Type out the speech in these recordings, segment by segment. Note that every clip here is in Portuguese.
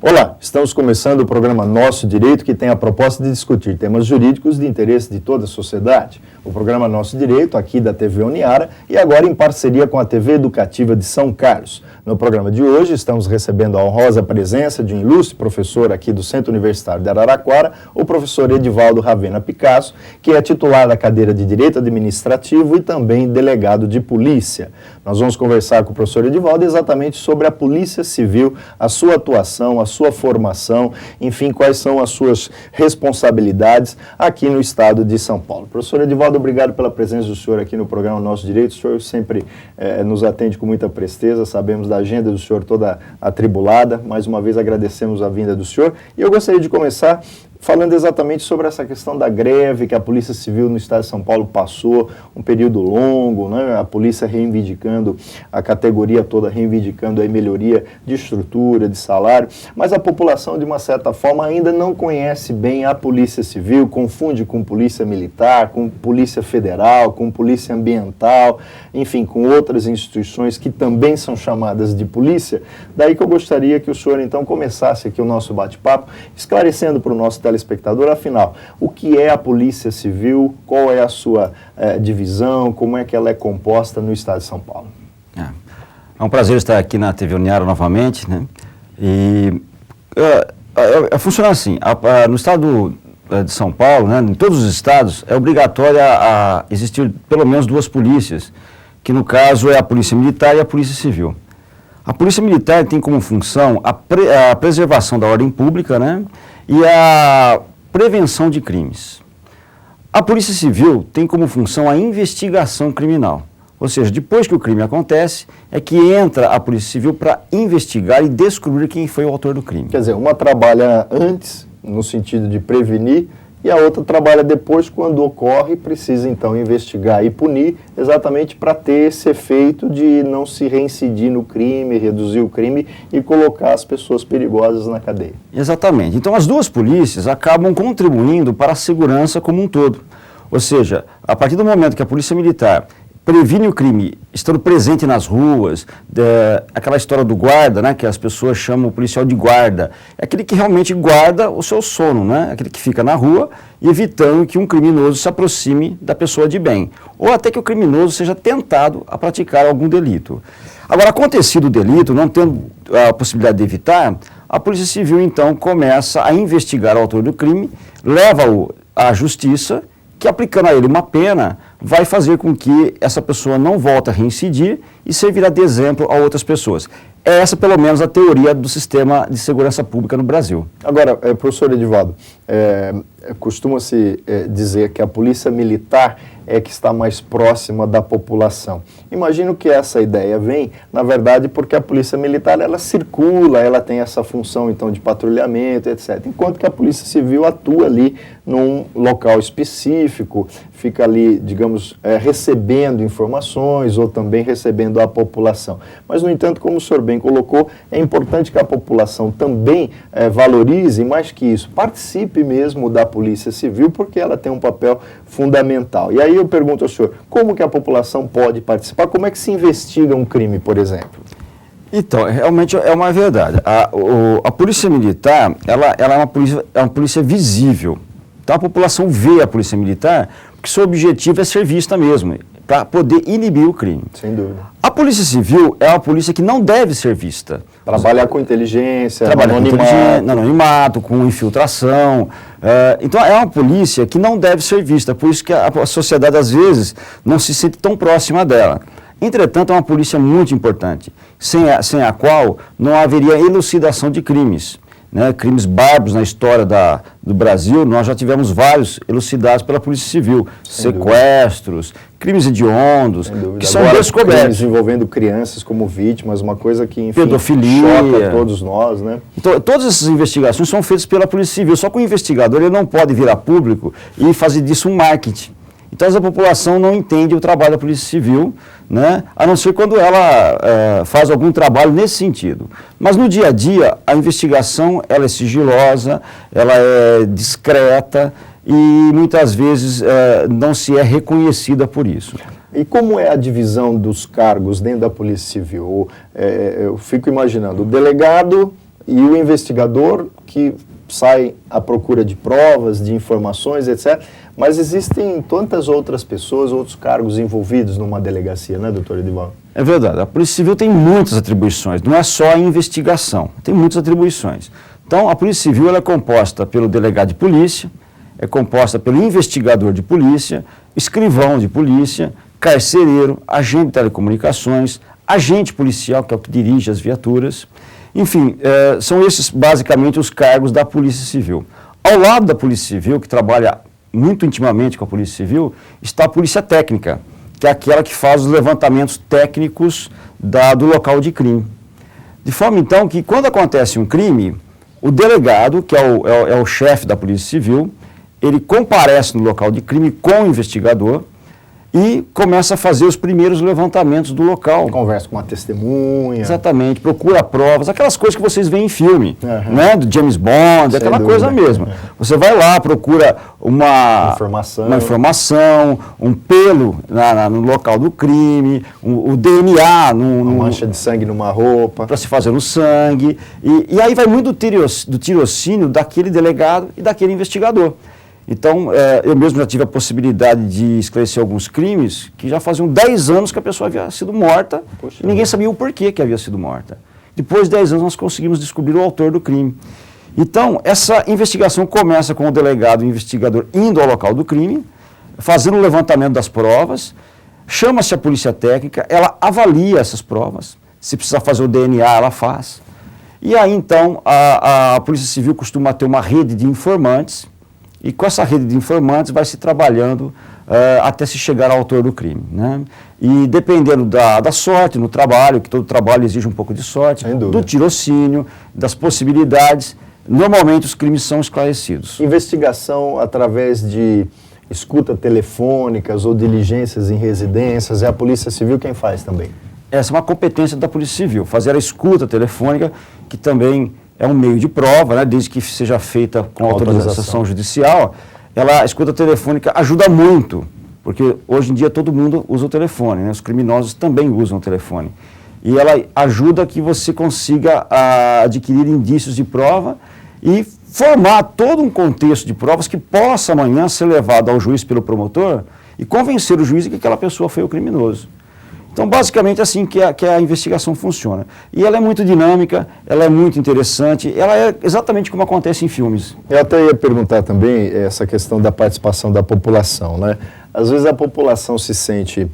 Olá, estamos começando o programa Nosso Direito, que tem a proposta de discutir temas jurídicos de interesse de toda a sociedade. O programa Nosso Direito, aqui da TV Uniara, e agora em parceria com a TV Educativa de São Carlos. No programa de hoje, estamos recebendo a honrosa presença de um ilustre professor aqui do Centro Universitário de Araraquara, o professor Edivaldo Ravena Picasso, que é titular da cadeira de Direito Administrativo e também delegado de Polícia. Nós vamos conversar com o professor Edivaldo exatamente sobre a Polícia Civil, a sua atuação, a sua formação, enfim, quais são as suas responsabilidades aqui no estado de São Paulo. Professor Edivaldo, obrigado pela presença do senhor aqui no programa Nosso Direito. O senhor sempre nos atende com muita presteza, sabemos da agenda do senhor toda atribulada. Mais uma vez agradecemos a vinda do senhor. E eu gostaria de começar falando exatamente sobre essa questão da greve que a Polícia Civil no estado de São Paulo passou, um período longo, né? A polícia reivindicando, a categoria toda reivindicando a melhoria de estrutura, de salário, mas a população, de uma certa forma, ainda não conhece bem a Polícia Civil, confunde com Polícia Militar, com Polícia Federal, com Polícia Ambiental, enfim, com outras instituições que também são chamadas de polícia. Daí que eu gostaria que o senhor, então, começasse aqui o nosso bate-papo, esclarecendo para o nosso telespectador, afinal, o que é a Polícia Civil, qual é a sua divisão, como é que ela é composta no estado de São Paulo. É um prazer estar aqui na TV Uniara novamente, né? E funciona assim, no estado de São Paulo, né, em todos os estados, é obrigatório a existir pelo menos duas polícias, que no caso é a Polícia Militar e a Polícia Civil. A Polícia Militar tem como função a preservação da ordem pública, né, e a prevenção de crimes. A Polícia Civil tem como função a investigação criminal. Ou seja, depois que o crime acontece, é que entra a Polícia Civil para investigar e descobrir quem foi o autor do crime. Quer dizer, uma trabalha antes, no sentido de prevenir, e a outra trabalha depois, quando ocorre, precisa então investigar e punir, exatamente para ter esse efeito de não se reincidir no crime, reduzir o crime e colocar as pessoas perigosas na cadeia. Exatamente. Então as duas polícias acabam contribuindo para a segurança como um todo. Ou seja, a partir do momento que a Polícia Militar previne o crime, estando presente nas ruas, aquela história do guarda, né, que as pessoas chamam o policial de guarda, é aquele que realmente guarda o seu sono, né, aquele que fica na rua, evitando que um criminoso se aproxime da pessoa de bem, ou até que o criminoso seja tentado a praticar algum delito. Agora, acontecido o delito, não tendo a possibilidade de evitar, a Polícia Civil, então, começa a investigar o autor do crime, leva-o à justiça, que aplicando a ele uma pena, vai fazer com que essa pessoa não volte a reincidir e servirá de exemplo a outras pessoas. É essa, pelo menos, a teoria do sistema de segurança pública no Brasil. Agora, professor Edivaldo, costuma-se dizer que a Polícia Militar é que está mais próxima da população. Imagino que essa ideia vem, na verdade, porque a Polícia Militar, ela circula, ela tem essa função, então, de patrulhamento, etc. Enquanto que a Polícia Civil atua ali num local específico, fica ali, digamos, recebendo informações ou também recebendo a população. Mas, no entanto, como o senhor bem colocou, é importante que a população também valorize, mais que isso, participe mesmo da Polícia Civil, porque ela tem um papel fundamental. E aí eu pergunto ao senhor, como que a população pode participar? Como é que se investiga um crime, por exemplo? Então, realmente é uma verdade. A Polícia Militar, ela é uma polícia visível. Então, a população vê a Polícia Militar porque seu objetivo é ser vista mesmo, para poder inibir o crime. Sem dúvida. A Polícia Civil é uma polícia que não deve ser vista. Trabalhar com inteligência, no anonimato, com infiltração. Então, é uma polícia que não deve ser vista, por isso que a sociedade, às vezes, não se sente tão próxima dela. Entretanto, é uma polícia muito importante, sem a qual não haveria elucidação de crimes. Né, crimes bárbaros na história do Brasil, nós já tivemos vários elucidados pela Polícia Civil, sequestros, crimes hediondos, que são descobertos. Crimes envolvendo crianças como vítimas, uma coisa que, enfim, pedofilia, choca todos nós, né? Então, todas essas investigações são feitas pela Polícia Civil, só que o investigador ele não pode vir a público e fazer disso um marketing. Então, a população não entende o trabalho da Polícia Civil, né, a não ser quando ela faz algum trabalho nesse sentido. Mas, no dia a dia, a investigação ela é sigilosa, ela é discreta e, muitas vezes, não se é reconhecida por isso. E como é a divisão dos cargos dentro da Polícia Civil? Eu fico imaginando, o delegado e o investigador que sai à procura de provas, de informações, etc. Mas existem tantas outras pessoas, outros cargos envolvidos numa delegacia, né, doutor Edivaldo? É verdade. A Polícia Civil tem muitas atribuições, não é só a investigação, tem muitas atribuições. Então, a Polícia Civil ela é composta pelo delegado de polícia, é composta pelo investigador de polícia, escrivão de polícia, carcereiro, agente de telecomunicações, agente policial, que é o que dirige as viaturas. Enfim, são esses basicamente os cargos da Polícia Civil. Ao lado da Polícia Civil, que trabalha muito intimamente com a Polícia Civil, está a Polícia Técnica, que é aquela que faz os levantamentos técnicos do local de crime. De forma, então, que quando acontece um crime, o delegado, que é o chefe da Polícia Civil, ele comparece no local de crime com o investigador e começa a fazer os primeiros levantamentos do local. Conversa com uma testemunha. Exatamente, procura provas, aquelas coisas que vocês veem em filme, né, do James Bond, Sem aquela dúvida. coisa mesmo. Você vai lá, procura uma informação, um pelo no local do crime, o DNA, uma mancha de sangue numa roupa. Para se fazer no sangue. E aí vai muito do tirocínio daquele delegado e daquele investigador. Então, eu mesmo já tive a possibilidade de esclarecer alguns crimes que já faziam 10 anos que a pessoa havia sido morta. Poxa, e ninguém sabia o porquê que havia sido morta. Depois de 10 anos, nós conseguimos descobrir o autor do crime. Então, essa investigação começa com o delegado e o investigador indo ao local do crime, fazendo o levantamento das provas, chama-se a polícia técnica, ela avalia essas provas, se precisar fazer o DNA, ela faz. E aí, então, a Polícia Civil costuma ter uma rede de informantes, e com essa rede de informantes vai se trabalhando até se chegar ao autor do crime, né? E dependendo da sorte no trabalho, que todo trabalho exige um pouco de sorte, do tirocínio, das possibilidades, normalmente os crimes são esclarecidos. Investigação através de escuta telefônicas ou diligências em residências, é a Polícia Civil quem faz também? Essa é uma competência da Polícia Civil, fazer a escuta telefônica, que também é um meio de prova, né, desde que seja feita com autorização judicial. A escuta telefônica ajuda muito, porque hoje em dia todo mundo usa o telefone, né, os criminosos também usam o telefone. E ela ajuda que você consiga adquirir indícios de prova e formar todo um contexto de provas que possa amanhã ser levado ao juiz pelo promotor e convencer o juiz de que aquela pessoa foi o criminoso. Então, basicamente, assim que a investigação funciona. E ela é muito dinâmica, ela é muito interessante, ela é exatamente como acontece em filmes. Eu até ia perguntar também essa questão da participação da população, né? Às vezes a população se sente,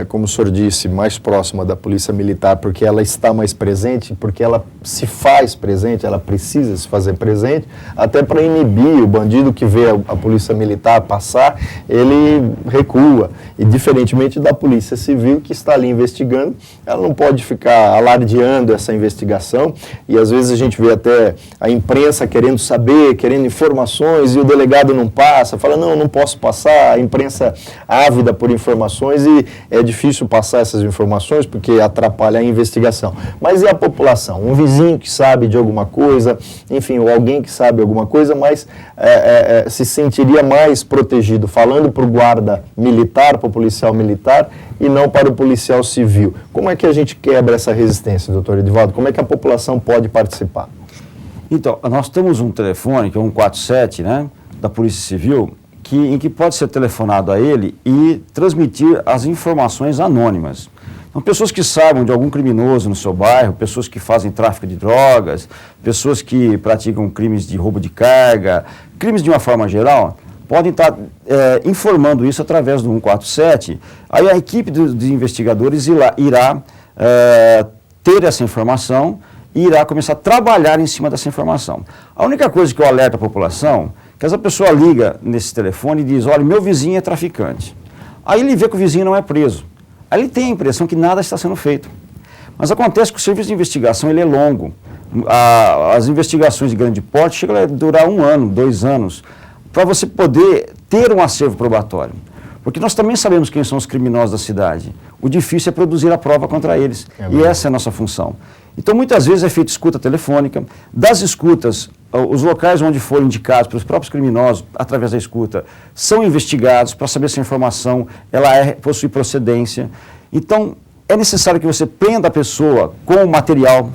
como o senhor disse, mais próxima da polícia militar porque ela está mais presente, porque ela se faz presente, ela precisa se fazer presente, até para inibir o bandido que vê a polícia militar passar, ele recua. E diferentemente da polícia civil que está ali investigando, ela não pode ficar alardeando essa investigação, e às vezes a gente vê até a imprensa querendo saber, querendo informações, e o delegado não passa, fala, não posso passar, a imprensa ávida por informações e é difícil passar essas informações porque atrapalha a investigação. Mas e a população? Um vizinho que sabe de alguma coisa, enfim, ou alguém que sabe alguma coisa, mas se sentiria mais protegido falando para o guarda militar, para o policial militar e não para o policial civil. Como é que a gente quebra essa resistência, doutor Edivaldo? Como é que a população pode participar? Então, nós temos um telefone, que é o 147, né, da Polícia Civil, em que pode ser telefonado a ele e transmitir as informações anônimas. Então, pessoas que saibam de algum criminoso no seu bairro, pessoas que fazem tráfico de drogas, pessoas que praticam crimes de roubo de carga, crimes de uma forma geral, podem estar informando isso através do 147. Aí a equipe dos investigadores irá ter essa informação e irá começar a trabalhar em cima dessa informação. A única coisa que eu alerto a população que essa pessoa liga nesse telefone e diz, olha, meu vizinho é traficante. Aí ele vê que o vizinho não é preso. Aí ele tem a impressão que nada está sendo feito. Mas acontece que o serviço de investigação ele é longo. As investigações de grande porte chegam a durar 1 ano, 2 anos, para você poder ter um acervo probatório. Porque nós também sabemos quem são os criminosos da cidade. O difícil é produzir a prova contra eles. E essa é a nossa função. Então, muitas vezes é feita escuta telefônica. Das escutas, os locais onde foram indicados pelos próprios criminosos, através da escuta, são investigados para saber se a informação possui procedência. Então, é necessário que você prenda a pessoa com o material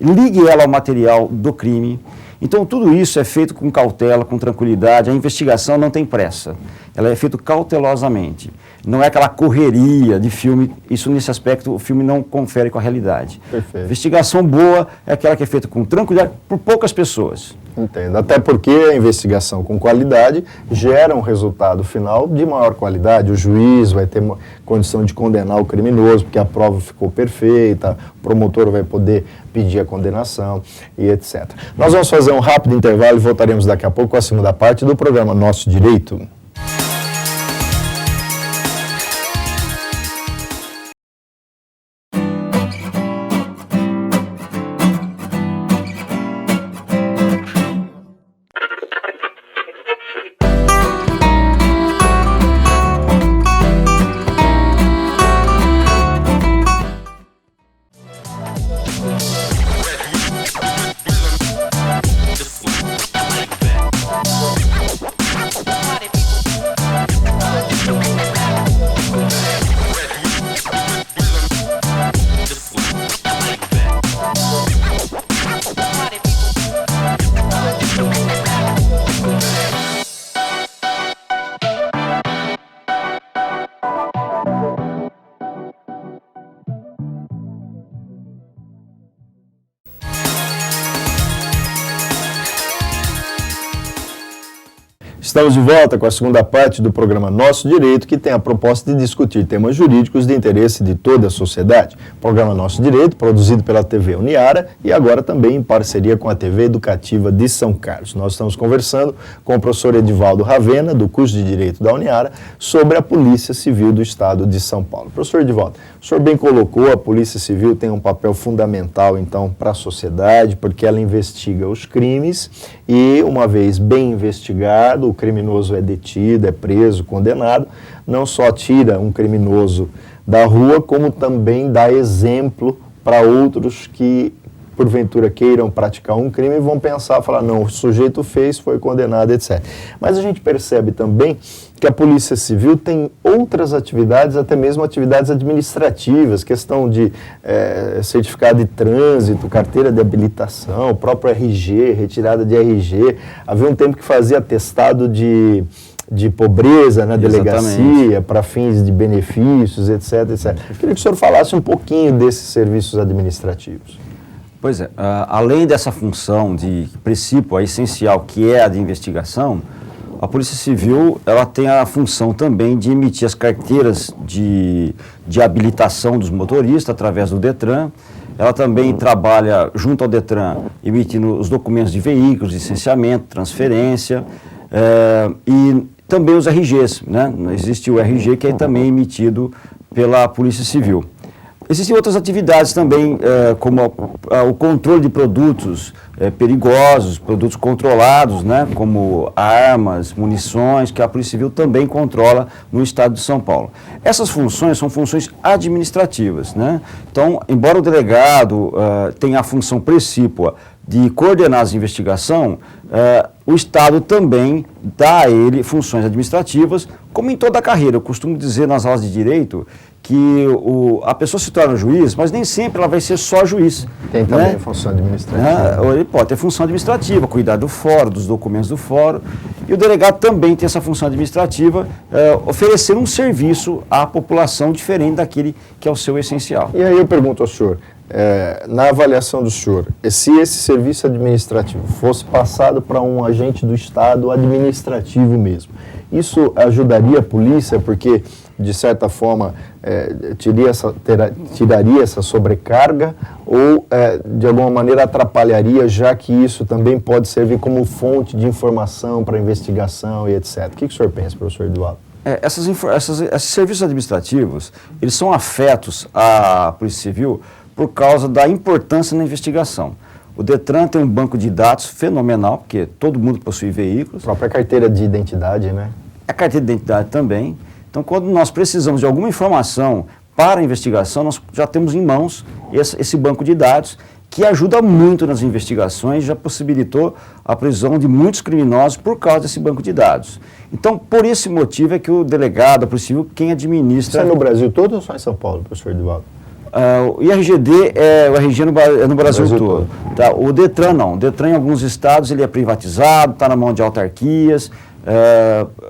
ligue ela ao material do crime. Então, tudo isso é feito com cautela, com tranquilidade. A investigação não tem pressa. Ela é feita cautelosamente. Não é aquela correria de filme. Isso, nesse aspecto, o filme não confere com a realidade. Perfeito. Investigação boa é aquela que é feita com tranquilidade por poucas pessoas. Entendo. Até porque a investigação com qualidade gera um resultado final de maior qualidade. O juiz vai ter condição de condenar o criminoso, porque a prova ficou perfeita, o promotor vai poder pedir a condenação e etc. Nós vamos fazer um rápido intervalo e voltaremos daqui a pouco com a segunda parte do programa Nosso Direito. Estamos de volta com a segunda parte do programa Nosso Direito, que tem a proposta de discutir temas jurídicos de interesse de toda a sociedade. Programa Nosso Direito, produzido pela TV Uniara e agora também em parceria com a TV Educativa de São Carlos. Nós estamos conversando com o professor Edivaldo Ravena, do curso de Direito da Uniara, sobre a Polícia Civil do Estado de São Paulo. Professor Edivaldo, o senhor bem colocou, a Polícia Civil tem um papel fundamental, então, para a sociedade, porque ela investiga os crimes e, uma vez bem investigado, o criminoso é detido, é preso, condenado, não só tira um criminoso da rua, como também dá exemplo para outros que, porventura, queiram praticar um crime e vão pensar, falar, não, o sujeito fez, foi condenado, etc. Mas a gente percebe também que a Polícia Civil tem outras atividades, até mesmo atividades administrativas, questão de certificado de trânsito, carteira de habilitação, o próprio RG, retirada de RG. Havia um tempo que fazia atestado de pobreza na delegacia, para fins de benefícios, etc, etc. Eu queria que o senhor falasse um pouquinho desses serviços administrativos. Pois é, além dessa função de princípio essencial, que é a de investigação, a Polícia Civil ela tem a função também de emitir as carteiras de habilitação dos motoristas através do DETRAN. Ela também trabalha junto ao DETRAN, emitindo os documentos de veículos, licenciamento, transferência e também os RGs, né? Existe o RG que é também emitido pela Polícia Civil. Existem outras atividades também, como o controle de produtos perigosos, produtos controlados, né, como armas, munições, que a Polícia Civil também controla no estado de São Paulo. Essas funções são funções administrativas, né? Então, embora o delegado tenha a função precípua de coordenar as investigações, o Estado também dá a ele funções administrativas, como em toda a carreira. Eu costumo dizer nas aulas de Direito que a pessoa se torna juiz, mas nem sempre ela vai ser só juiz. Tem também, né, função administrativa. Ele pode ter função administrativa, cuidar do fórum, dos documentos do fórum. E o delegado também tem essa função administrativa, oferecer um serviço à população diferente daquele que é o seu essencial. E aí eu pergunto ao senhor, na avaliação do senhor, se esse serviço administrativo fosse passado para um agente do Estado administrativo mesmo, isso ajudaria a polícia, porque, de certa forma, tiraria essa sobrecarga ou, de alguma maneira, atrapalharia, já que isso também pode servir como fonte de informação para investigação e etc. O que o senhor pensa, professor Eduardo? Esses serviços administrativos, eles são afetos à Polícia Civil por causa da importância na investigação. O DETRAN tem um banco de dados fenomenal, porque todo mundo possui veículos. A própria carteira de identidade, né? A carteira de identidade também. Então, quando nós precisamos de alguma informação para a investigação, nós já temos em mãos esse banco de dados, que ajuda muito nas investigações, já possibilitou a prisão de muitos criminosos por causa desse banco de dados. Então, por esse motivo é que o delegado, a Polícia Civil, quem administra... Isso é no Brasil todo ou só em São Paulo, professor Edivaldo? O IRGD o RG no Brasil todo. Tá? O Detran não. O Detran em alguns estados ele é privatizado, está na mão de autarquias.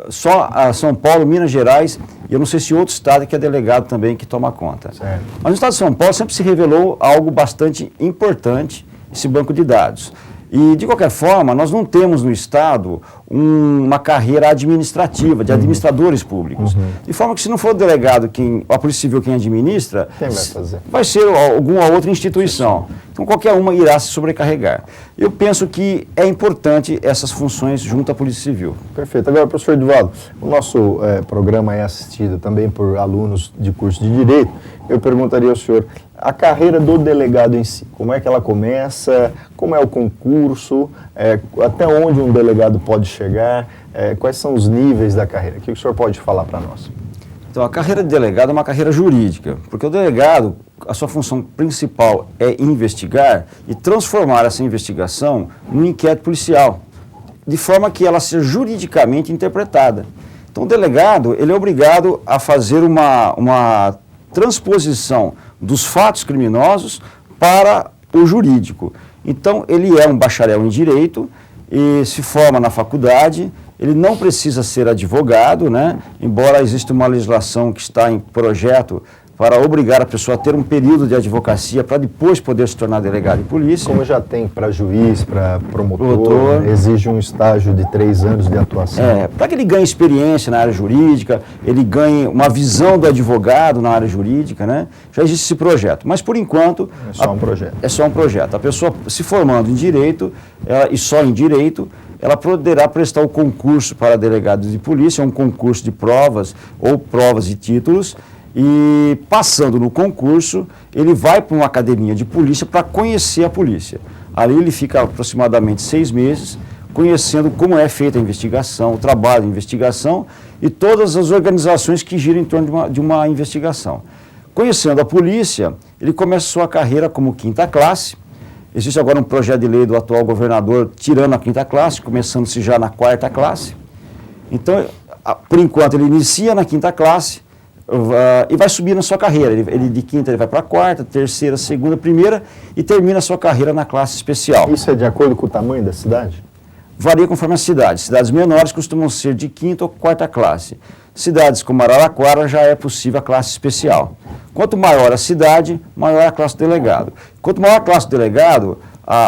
Só a São Paulo, Minas Gerais, e eu não sei se outro estado que é delegado também que toma conta. Certo. Mas no estado de São Paulo sempre se revelou algo bastante importante, esse banco de dados. E, de qualquer forma, nós não temos no Estado uma carreira administrativa, de administradores públicos. De forma que, se não for o delegado, a Polícia Civil quem administra, quem vai fazer? Vai ser alguma outra instituição. Então, qualquer uma irá se sobrecarregar. Eu penso que é importante essas funções junto à Polícia Civil. Perfeito. Agora, professor Edivaldo, o nosso programa é assistido também por alunos de curso de Direito. Eu perguntaria ao senhor, a carreira do delegado em si, como é que ela começa, como é o concurso, até onde um delegado pode chegar, quais são os níveis da carreira? O que o senhor pode falar para nós? Então, a carreira de delegado é uma carreira jurídica, porque o delegado, a sua função principal é investigar e transformar essa investigação num inquérito policial, de forma que ela seja juridicamente interpretada. Então, o delegado, ele é obrigado a fazer uma transposição dos fatos criminosos para o jurídico. Então, ele é um bacharel em Direito e se forma na faculdade. Ele não precisa ser advogado, né? Embora exista uma legislação que está em projeto para obrigar a pessoa a ter um período de advocacia para depois poder se tornar delegado de polícia. Como já tem para juiz, para promotor, exige um estágio de 3 anos de atuação. Para que ele ganhe experiência na área jurídica, ele ganhe uma visão do advogado na área jurídica, né? Já existe esse projeto, mas por enquanto... É só um projeto. É só um projeto. A pessoa se formando em Direito, e só em Direito, ela poderá prestar o concurso para delegado de polícia, um concurso de provas ou provas e títulos, e passando no concurso, ele vai para uma academia de polícia para conhecer a polícia. Ali ele fica aproximadamente 6 meses, conhecendo como é feita a investigação, o trabalho de investigação e todas as organizações que giram em torno de uma investigação. Conhecendo a polícia, ele começa sua carreira como 5ª classe. Existe agora um projeto de lei do atual governador tirando a 5ª classe, começando-se já na 4ª classe. Então, por enquanto, ele inicia na 5ª classe, e vai subir na sua carreira. Ele de 5ª ele vai para a 4ª, 3ª, 2ª, 1ª e termina a sua carreira na classe especial. Isso é de acordo com o tamanho da cidade? Varia conforme a cidade. Cidades menores costumam ser de 5ª ou 4ª classe. Cidades como Araraquara já é possível a classe especial. Quanto maior a cidade, maior a classe do delegado. Quanto maior a classe do delegado,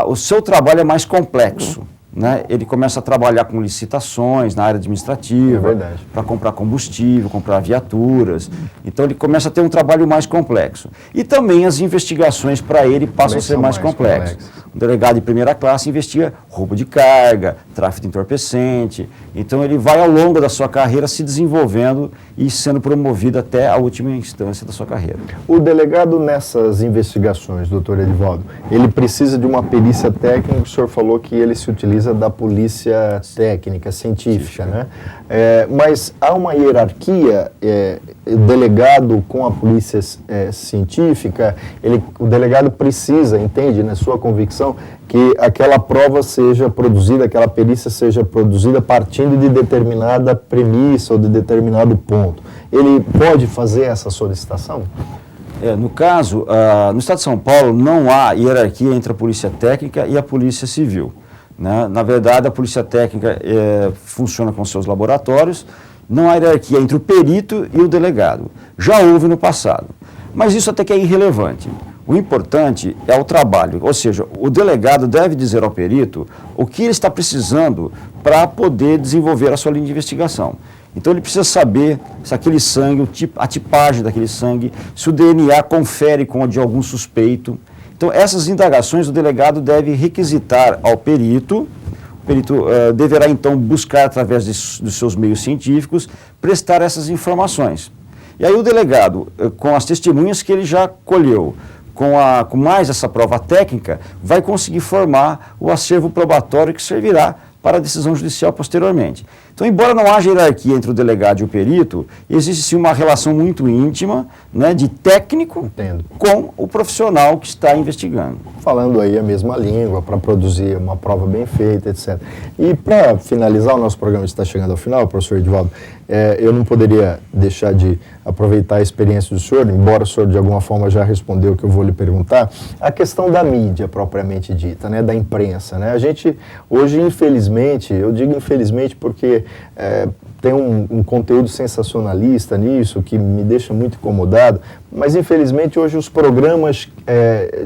o seu trabalho é mais complexo. Né? Ele começa a trabalhar com licitações na área administrativa, para comprar combustível, comprar viaturas. Então ele começa a ter um trabalho mais complexo. E também as investigações para ele passam a ser mais complexas. O delegado de 1ª classe investiga roubo de carga, tráfico de entorpecente. Então ele vai ao longo da sua carreira se desenvolvendo e sendo promovido até a última instância da sua carreira. O delegado nessas investigações, doutor Edivaldo, ele precisa de uma perícia técnica, o senhor falou que ele se utiliza da polícia técnica, científica, né? Mas há uma hierarquia, o delegado com a polícia científica, o delegado precisa, entende, na sua convicção, que aquela prova seja produzida, aquela perícia seja produzida partindo de determinada premissa ou de determinado ponto. Ele pode fazer essa solicitação? No caso, no Estado de São Paulo não há hierarquia entre a polícia técnica e a polícia civil. Né? Na verdade, a polícia técnica funciona com seus laboratórios, não há hierarquia entre o perito e o delegado. Já houve no passado, mas isso até que é irrelevante. O importante é o trabalho, ou seja, o delegado deve dizer ao perito o que ele está precisando para poder desenvolver a sua linha de investigação. Então ele precisa saber se aquele sangue, a tipagem daquele sangue, se o DNA confere com o de algum suspeito. Então essas indagações o delegado deve requisitar ao perito. O perito deverá então buscar através dos seus meios científicos, prestar essas informações. E aí o delegado, com as testemunhas que ele já colheu, com mais essa prova técnica, vai conseguir formar o acervo probatório que servirá para a decisão judicial posteriormente. Então, embora não haja hierarquia entre o delegado e o perito, existe sim uma relação muito íntima, né, de técnico com o profissional que está investigando. Falando aí a mesma língua, para produzir uma prova bem feita, etc. E para finalizar, o nosso programa está chegando ao final, professor Edivaldo, eu não poderia deixar de aproveitar a experiência do senhor, embora o senhor de alguma forma já respondeu o que eu vou lhe perguntar, a questão da mídia propriamente dita, né, da imprensa, né? A gente hoje, infelizmente, eu digo infelizmente porque tem um conteúdo sensacionalista nisso, que me deixa muito incomodado, mas infelizmente hoje os programas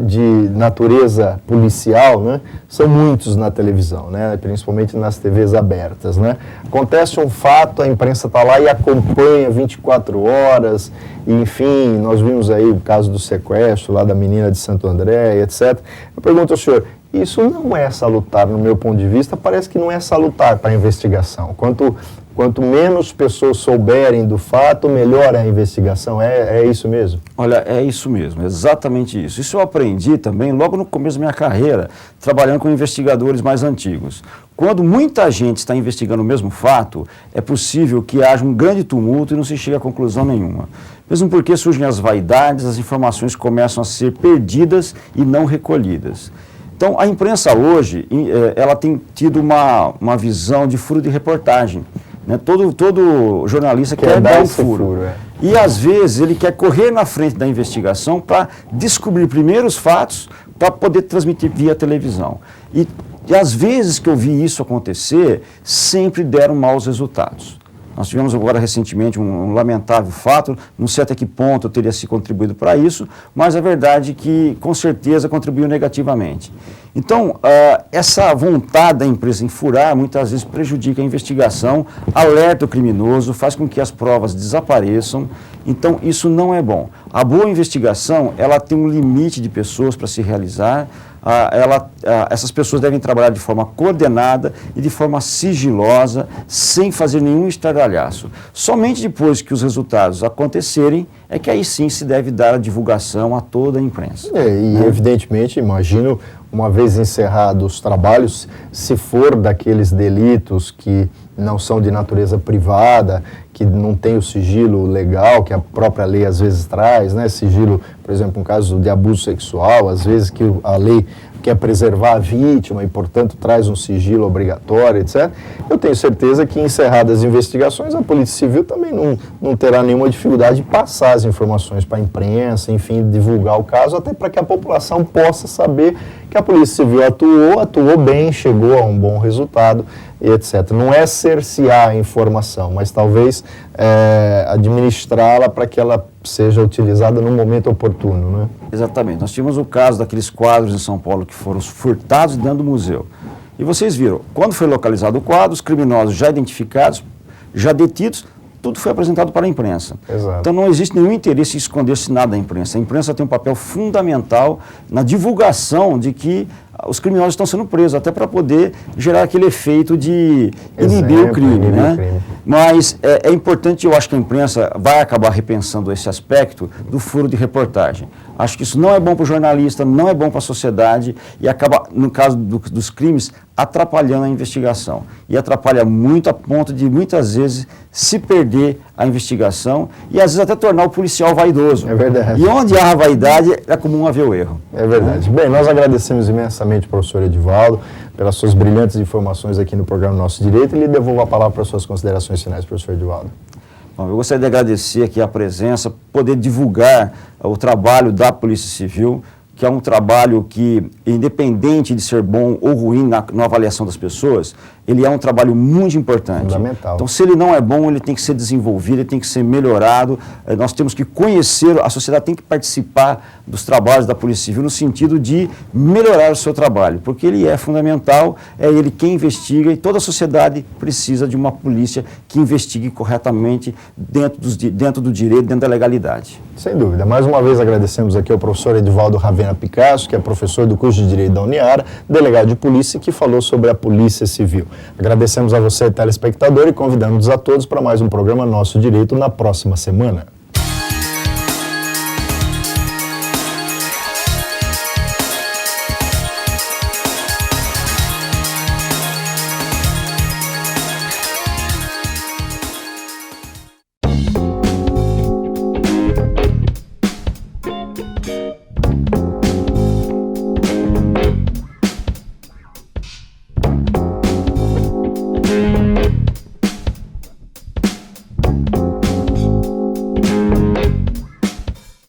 de natureza policial, né, são muitos na televisão, né, principalmente nas TVs abertas, né. Acontece um fato, a imprensa está lá e acompanha 24 horas, e, enfim, nós vimos aí o caso do sequestro lá da menina de Santo André, etc. Eu pergunto ao senhor, isso não é salutar, no meu ponto de vista, parece que não é salutar para a investigação. Quanto menos pessoas souberem do fato, melhor é a investigação. É isso mesmo? Olha, é isso mesmo, exatamente isso. Isso eu aprendi também logo no começo da minha carreira, trabalhando com investigadores mais antigos. Quando muita gente está investigando o mesmo fato, é possível que haja um grande tumulto e não se chegue a conclusão nenhuma. Mesmo porque surgem as vaidades, as informações começam a ser perdidas e não recolhidas. Então, a imprensa hoje, ela tem tido uma visão de furo de reportagem. Né? Todo jornalista quer dar um furo. E, às vezes, ele quer correr na frente da investigação para descobrir primeiro os fatos, para poder transmitir via televisão. E, às vezes que eu vi isso acontecer, sempre deram maus resultados. Nós tivemos agora recentemente um lamentável fato, não sei até que ponto teria se contribuído para isso, mas a verdade é que com certeza contribuiu negativamente. Então, essa vontade da empresa em furar muitas vezes prejudica a investigação, alerta o criminoso, faz com que as provas desapareçam, então isso não é bom. A boa investigação, ela tem um limite de pessoas para se realizar, essas pessoas devem trabalhar de forma coordenada e de forma sigilosa, sem fazer nenhum estardalhaço. Somente depois que os resultados acontecerem, é que aí sim se deve dar a divulgação a toda a imprensa. Evidentemente, imagino, uma vez encerrados os trabalhos, se for daqueles delitos que não são de natureza privada, que não tem o sigilo legal, que a própria lei às vezes traz, né? Sigilo, por exemplo, um caso de abuso sexual, às vezes que a lei quer preservar a vítima e, portanto, traz um sigilo obrigatório, etc. Eu tenho certeza que, encerradas as investigações, a Polícia Civil também não terá nenhuma dificuldade de passar as informações para a imprensa, enfim, divulgar o caso, até para que a população possa saber que a Polícia Civil atuou bem, chegou a um bom resultado, etc. Não é cercear a informação, mas talvez administrá-la para que ela seja utilizada no momento oportuno, né? Exatamente. Nós tivemos o caso daqueles quadros em São Paulo que foram furtados dentro do museu. E vocês viram, quando foi localizado o quadro, os criminosos já identificados, já detidos, tudo foi apresentado para a imprensa. Exato. Então não existe nenhum interesse em esconder-se nada da imprensa. A imprensa tem um papel fundamental na divulgação de que os criminosos estão sendo presos, até para poder gerar aquele efeito de inibir o crime, né? Mas é importante, eu acho que a imprensa vai acabar repensando esse aspecto do furo de reportagem. Acho que isso não é bom para o jornalista, não é bom para a sociedade e acaba, no caso dos crimes, atrapalhando a investigação. E atrapalha muito a ponto de, muitas vezes, se perder a investigação e, às vezes, até tornar o policial vaidoso. É verdade. E onde há vaidade, é comum haver o erro. É verdade. Bem, nós agradecemos imensamente, professor Edivaldo, pelas suas brilhantes informações aqui no programa Nosso Direito, e lhe devolvo a palavra para as suas considerações finais, professor Edivaldo. Bom, eu gostaria de agradecer aqui a presença, poder divulgar o trabalho da Polícia Civil, que é um trabalho que, independente de ser bom ou ruim na avaliação das pessoas, ele é um trabalho muito importante. Fundamental. Então, se ele não é bom, ele tem que ser desenvolvido, ele tem que ser melhorado. Nós temos que conhecer, a sociedade tem que participar dos trabalhos da Polícia Civil no sentido de melhorar o seu trabalho, porque ele é fundamental, é ele quem investiga e toda a sociedade precisa de uma polícia que investigue corretamente dentro do direito, dentro da legalidade. Sem dúvida. Mais uma vez agradecemos aqui ao professor Edivaldo Ravena Picasso, que é professor do curso de Direito da Uniara, delegado de polícia, que falou sobre a Polícia Civil. Agradecemos a você, telespectador, e convidamos a todos para mais um programa Nosso Direito na próxima semana.